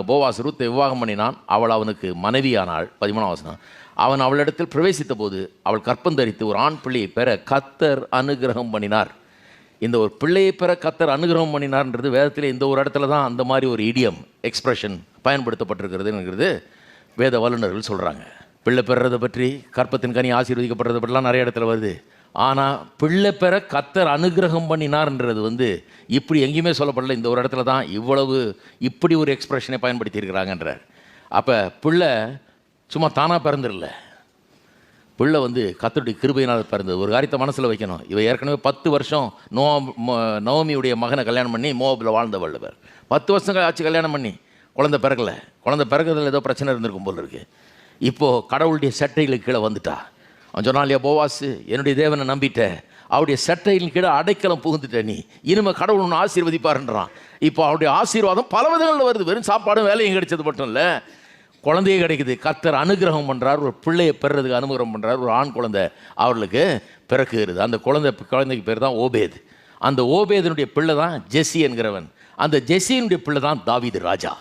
Boaz ரூத்தை விவாகம் பண்ணினான். அவள் அவனுக்கு மனைவியானாள். 13ஆம் வசனம். அவன் அவளிடத்தில் பிரவேசித்த போது அவள் கற்பந்தரித்து ஒரு ஆண் பிள்ளையை பெற கர்த்தர் அனுகிரகம் பண்ணினார். இந்த ஒரு பிள்ளையை பெற கர்த்தர் அனுகிரகம் பண்ணினார்ன்றது வேதத்தில் இந்த ஒரு இடத்துல தான் அந்த மாதிரி ஒரு இடியம் எக்ஸ்பிரஷன் பயன்படுத்தப்பட்டிருக்கிறதுங்கிறது வேத வல்லுநர்கள் சொல்கிறாங்க. பிள்ளை பெறுறதை பற்றி, கற்பத்தின் கனி ஆசீர்வதிக்கப்படுறதை பற்றிலாம் நிறைய இடத்துல வருது. ஆனால் பிள்ளை பெற கர்த்தர் அனுகிரகம் பண்ணினார்ன்றது இப்படி எங்கேயுமே சொல்லப்படல. இந்த ஒரு இடத்துல தான் இப்படி ஒரு எக்ஸ்பிரஷனை பயன்படுத்தியிருக்கிறாங்கன்றார். அப்போ பிள்ளை சும்மா தானாக பிறந்துடல. பிள்ளை கர்த்தருடைய கிருபையினால் பிறந்தது. ஒரு காரியத்தை மனசில் வைக்கணும். இவ ஏற்கனவே 10 வருஷம் நவமியுடைய மகனை கல்யாணம் பண்ணி மோவாபில் வாழ்ந்தவள். 10 வருஷம் ஆச்சு கல்யாணம் பண்ணி, குழந்தை பிறக்கலை. குழந்தை பிறகுறதுல ஏதோ பிரச்சனை இருந்திருக்கும் போல் இருக்குது. இப்போது கடவுளுடைய சட்டைகளுக்கு கீழே வந்துட்டா. அவன் சொன்னான் இல்லையா, போவாஸ் என்னுடைய தேவனை நம்பிட்டேன், அவருடைய சட்டையின் கீழே அடைக்கலம் புகுந்துட்ட, நீ இனிமேல் கடவுள் ஒன்று ஆசீர்வதிப்பாருன்றான். இப்போ அவருடைய ஆசீர்வாதம் பல விதங்களில் வருது. வெறும் சாப்பாடும் வேலையும் கிடைச்சது மட்டும் இல்லை, குழந்தையே கிடைக்குது. கர்த்தர் அனுகிரகம் பண்ணுறார். ஒரு பிள்ளையை பெறுறதுக்கு அனுகிரகம் பண்ணுறார். ஒரு ஆண் குழந்தை அவர்களுக்கு பிறக்குகிறது. அந்த குழந்தைக்கு பேர் தான் ஓபேத். அந்த ஓபேதனுடைய பிள்ளை தான் ஜெஸ்ஸி என்கிறவன். அந்த ஜெஸ்ஸியினுடைய பிள்ளை தான் தாவீது ராஜா.